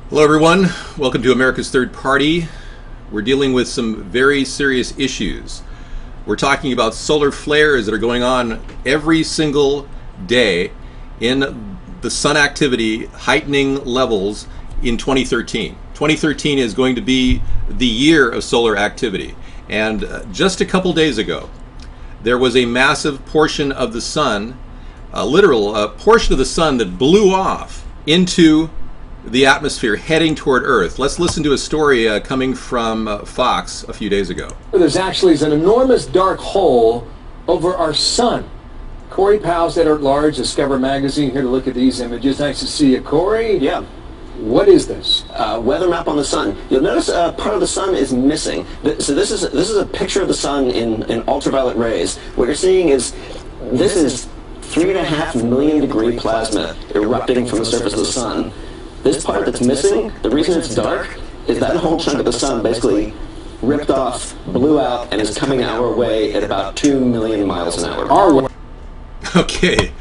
Hello everyone, welcome to America's Third Party. We're dealing with some very serious issues. We're talking about solar flares that are going on every single day in the sun activity heightening levels in 2013. 2013 is going to be the year of solar activity. And just a couple days ago, there was a massive portion of the sun, a literal portion of the sun that blew off into the atmosphere heading toward Earth. Let's listen to a story coming from Fox a few days ago. There's actually an enormous dark hole over our sun. Corey Powell's editor at large, Discover Magazine, here to look at these images. Nice to see you, Corey. Yeah. What is this? Weather map on the sun. You'll notice part of the sun is missing. So this is a picture of the sun in ultraviolet rays. What you're seeing is this is 3.5 million degree plasma erupting from the surface of the sun. This part that's missing, the reason it's dark, is that whole chunk of the sun basically ripped off, blew out, and is coming our way at about 2 million miles an hour. Our way. Okay,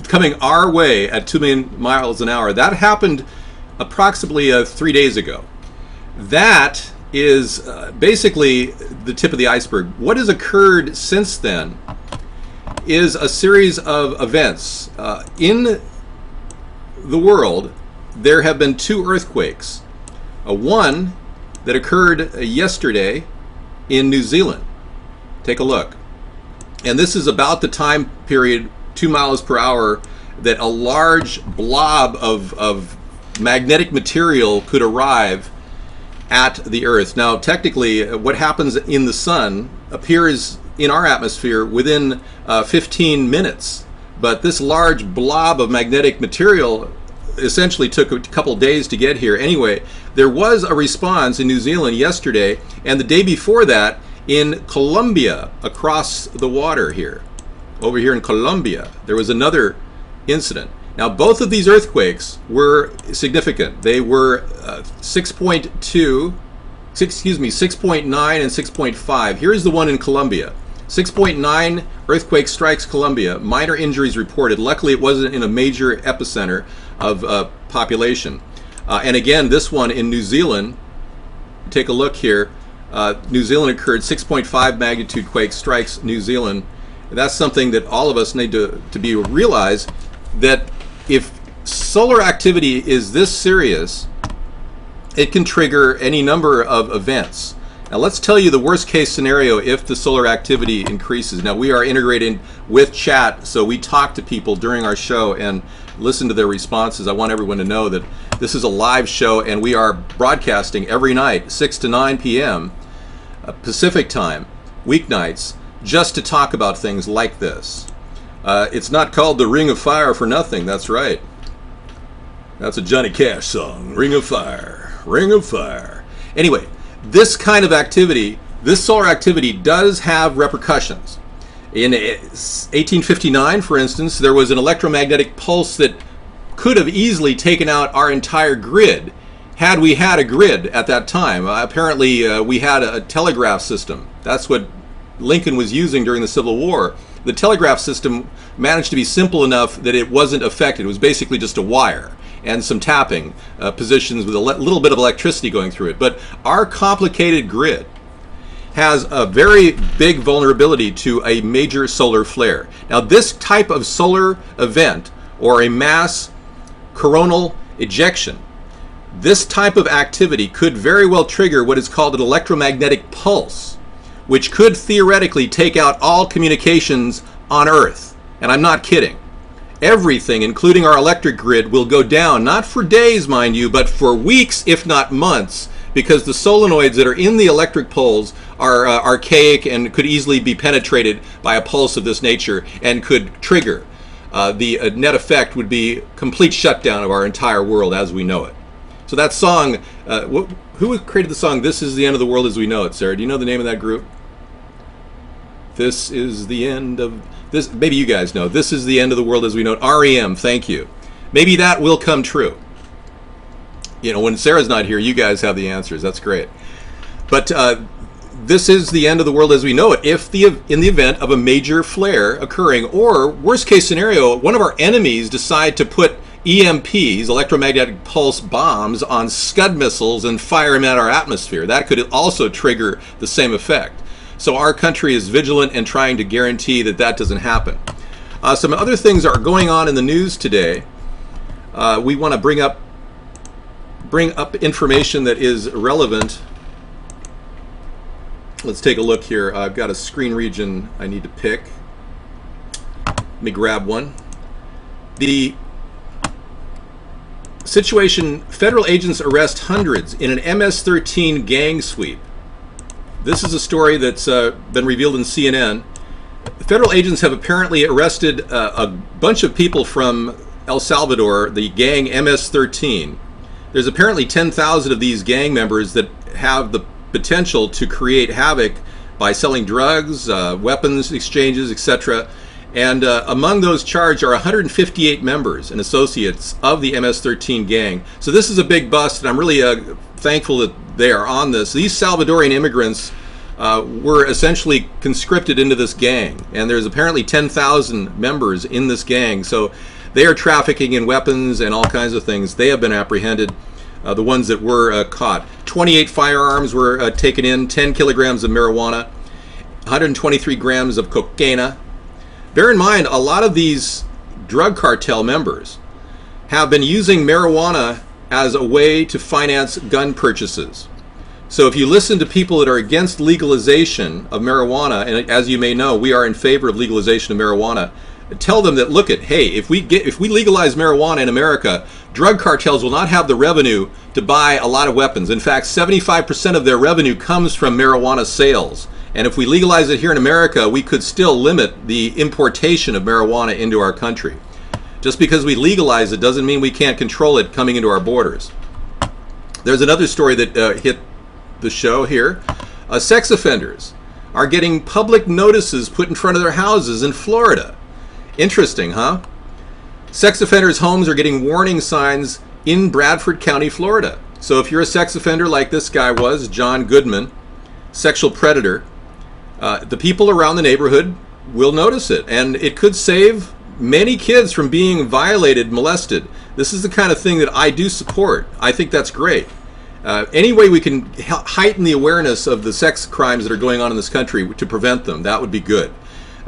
coming our way at 2 million miles an hour. That happened approximately 3 days ago. That is basically the tip of the iceberg. What has occurred since then is a series of events. In the world, there have been two earthquakes. One that occurred yesterday in New Zealand. Take a look. And this is about the time period, 2 miles per hour, that a large blob of magnetic material could arrive at the Earth. Now, technically, what happens in the sun appears in our atmosphere within 15 minutes. But this large blob of magnetic material essentially took a couple days to get here. Anyway, there was a response in New Zealand yesterday, and the day before that in Colombia, across the water here. Over here in Colombia, there was another incident. Now, both of these earthquakes were significant. They were 6.9 and 6.5. Here's the one in Colombia. 6.9 earthquake strikes Colombia. Minor injuries reported. Luckily, it wasn't in a major epicenter of population. And again, this one in New Zealand, take a look here. New Zealand occurred 6.5 magnitude quake strikes New Zealand. That's something that all of us need to realize, that if solar activity is this serious, it can trigger any number of events. Now let's tell you the worst case scenario if the solar activity increases. Now we are integrating with chat, so we talk to people during our show and listen to their responses. I want everyone to know that this is a live show and we are broadcasting every night, 6 to 9 p.m. Pacific time, weeknights, just to talk about things like this. It's not called the Ring of Fire for nothing, that's right. That's a Johnny Cash song, Ring of Fire, Ring of Fire. Anyway, this kind of activity, this solar activity does have repercussions. In 1859, for instance, there was an electromagnetic pulse that could have easily taken out our entire grid had we had a grid at that time. Apparently, we had a telegraph system. That's what Lincoln was using during the Civil War. The telegraph system managed to be simple enough that it wasn't affected. It was basically just a wire and some tapping positions with a little bit of electricity going through it. But our complicated grid has a very big vulnerability to a major solar flare. Now, this type of solar event, or a mass coronal ejection, this type of activity could very well trigger what is called an electromagnetic pulse, which could theoretically take out all communications on Earth. And I'm not kidding. Everything, including our electric grid, will go down, not for days, mind you, but for weeks, if not months, because the solenoids that are in the electric poles are archaic and could easily be penetrated by a pulse of this nature and could trigger. The net effect would be complete shutdown of our entire world as we know it. So that song, who created the song, This Is the End of the World as We Know It, Sarah? Do you know the name of that group? This is the end of this. Maybe you guys know. This is the end of the world as we know it. REM, thank you. Maybe that will come true. You know, when Sarah's not here, you guys have the answers. That's great. But this is the end of the world as we know it if in the event of a major flare occurring, or worst case scenario, one of our enemies decide to put EMPs, electromagnetic pulse bombs, on Scud missiles and fire them at our atmosphere. That could also trigger the same effect. So our country is vigilant and trying to guarantee that that doesn't happen. Some other things are going on in the news today. We want to bring up information that is relevant. Let's take a look here. I've got a screen region I need to pick. Let me grab one. The situation: federal agents arrest hundreds in an MS-13 gang sweep. This is a story that's been revealed in CNN. Federal agents have apparently arrested a bunch of people from El Salvador, the gang MS-13. There's apparently 10,000 of these gang members that have the potential to create havoc by selling drugs, weapons exchanges, etc. And among those charged are 158 members and associates of the MS-13 gang. So this is a big bust, and I'm really thankful that they are on this. These Salvadorian immigrants were essentially conscripted into this gang, and there's apparently 10,000 members in this gang. So they are trafficking in weapons and all kinds of things. They have been apprehended, the ones that were caught. 28 firearms were taken in, 10 kilograms of marijuana, 123 grams of cocaine. Bear in mind, a lot of these drug cartel members have been using marijuana as a way to finance gun purchases. So if you listen to people that are against legalization of marijuana, and as you may know, we are in favor of legalization of marijuana, tell them that, look at, hey, if we legalize marijuana in America, drug cartels will not have the revenue to buy a lot of weapons. In fact, 75% of their revenue comes from marijuana sales. And if we legalize it here in America, we could still limit the importation of marijuana into our country. Just because we legalize it doesn't mean we can't control it coming into our borders. There's another story that hit the show here. Sex offenders are getting public notices put in front of their houses in Florida. Interesting, huh? Sex offenders' homes are getting warning signs in Bradford County, Florida. So if you're a sex offender like this guy was, John Goodman, sexual predator, the people around the neighborhood will notice it, and it could save many kids from being violated, molested. This is the kind of thing that I do support. I think that's great. Any way we can heighten the awareness of the sex crimes that are going on in this country to prevent them, that would be good.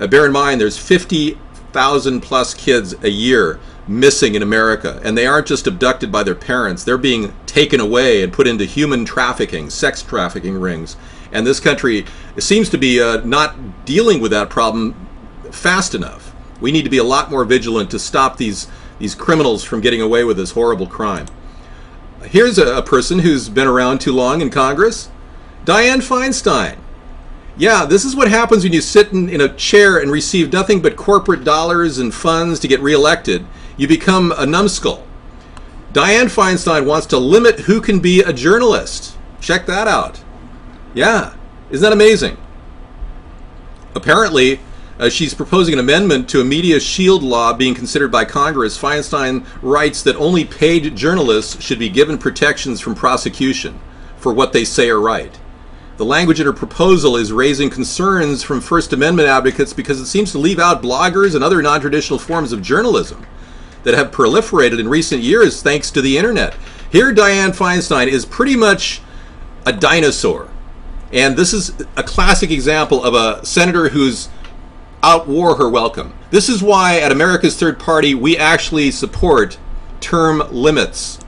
Bear in mind, there's 50,000 plus kids a year missing in America, and they aren't just abducted by their parents. They're being taken away and put into human trafficking, sex trafficking rings. And this country seems to be not dealing with that problem fast enough. We need to be a lot more vigilant to stop these criminals from getting away with this horrible crime. Here's a person who's been around too long in Congress, Dianne Feinstein. Yeah, this is what happens when you sit in a chair and receive nothing but corporate dollars and funds to get reelected. You become a numbskull. Dianne Feinstein wants to limit who can be a journalist. Check that out. Yeah, isn't that amazing? Apparently, she's proposing an amendment to a media shield law being considered by Congress. Feinstein writes that only paid journalists should be given protections from prosecution for what they say or write. The language in her proposal is raising concerns from First Amendment advocates because it seems to leave out bloggers and other non-traditional forms of journalism that have proliferated in recent years thanks to the internet. Here, Dianne Feinstein is pretty much a dinosaur. And this is a classic example of a senator who's outwore her welcome. This is why at America's Third Party we actually support term limits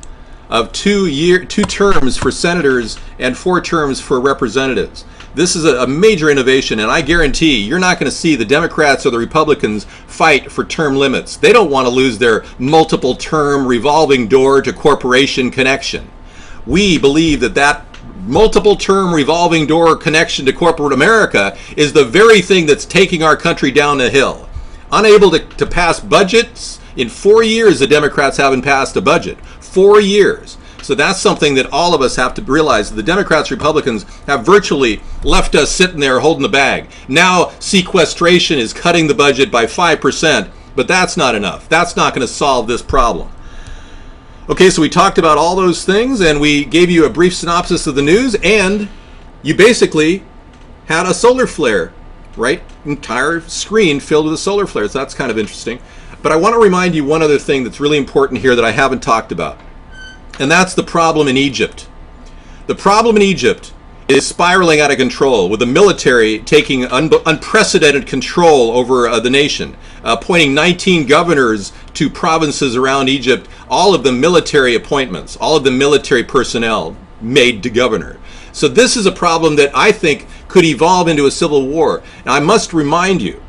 of 2 terms for senators and 4 terms for representatives. This is a major innovation, and I guarantee you're not going to see the Democrats or the Republicans fight for term limits. They don't want to lose their multiple term revolving door to corporation connection. We believe that multiple term revolving door connection to corporate America is the very thing that's taking our country down the hill. Unable to pass budgets. In 4 years, the Democrats haven't passed a budget. 4 years. So that's something that all of us have to realize. The Democrats, Republicans have virtually left us sitting there holding the bag. Now sequestration is cutting the budget by 5%, but that's not enough. That's not going to solve this problem. Okay, so we talked about all those things, and we gave you a brief synopsis of the news, and you basically had a solar flare, right? Entire screen filled with a solar flare, so that's kind of interesting. But I want to remind you one other thing that's really important here that I haven't talked about. And that's the problem in Egypt. The problem in Egypt is spiraling out of control, with the military taking unprecedented control over the nation, appointing 19 governors to provinces around Egypt, all of them military appointments, all of them military personnel made to governor. So this is a problem that I think could evolve into a civil war. Now, I must remind you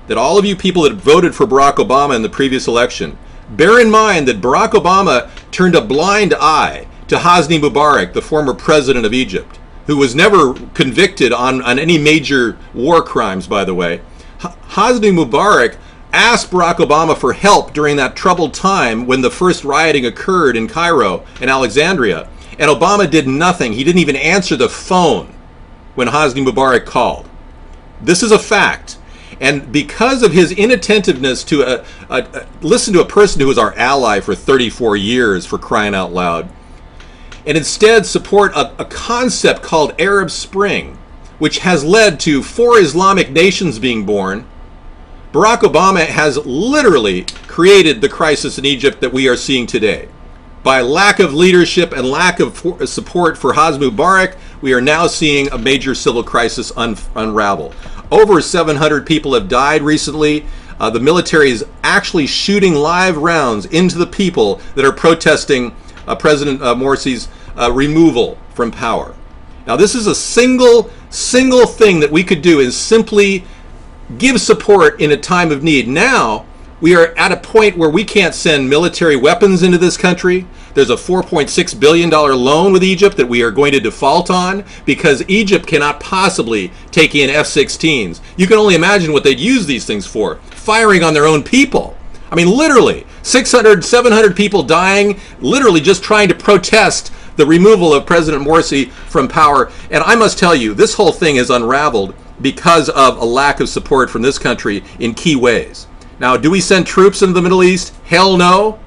that all of you people that voted for Barack Obama in the previous election, bear in mind that Barack Obama turned a blind eye to Hosni Mubarak, the former president of Egypt, who was never convicted on any major war crimes, by the way. Hosni Mubarak asked Barack Obama for help during that troubled time when the first rioting occurred in Cairo and Alexandria, and Obama did nothing. He didn't even answer the phone when Hosni Mubarak called. This is a fact. And because of his inattentiveness to listen to a person who was our ally for 34 years, for crying out loud, and instead support a concept called Arab Spring, which has led to 4 Islamic nations being born, Barack Obama has literally created the crisis in Egypt that we are seeing today. By lack of leadership and lack of support for Hosni Mubarak, we are now seeing a major civil crisis unravel. Over 700 people have died recently. The military is actually shooting live rounds into the people that are protesting President Morsi's removal from power. Now, this is a single thing that we could do, is simply give support in a time of need. Now, we are at a point where we can't send military weapons into this country. There's a $4.6 billion loan with Egypt that we are going to default on because Egypt cannot possibly take in F-16s. You can only imagine what they'd use these things for. Firing on their own people. I mean, literally, 600, 700 people dying, literally just trying to protest the removal of President Morsi from power. And I must tell you, this whole thing is unraveled because of a lack of support from this country in key ways. Now, do we send troops into the Middle East? Hell no.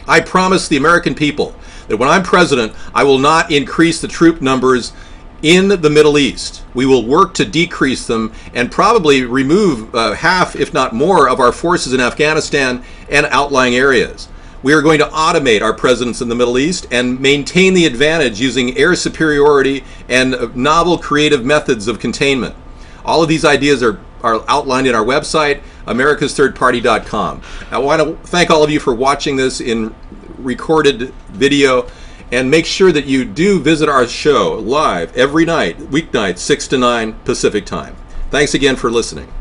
I promise the American people that when I'm president, I will not increase the troop numbers in the Middle East. We will work to decrease them and probably remove half, if not more, of our forces in Afghanistan and outlying areas. We are going to automate our presence in the Middle East and maintain the advantage using air superiority and novel creative methods of containment. All of these ideas are outlined in our website, americasthirdparty.com. I want to thank all of you for watching this in recorded video, and make sure that you do visit our show live every night, weeknight, 6 to 9 Pacific time. Thanks again for listening.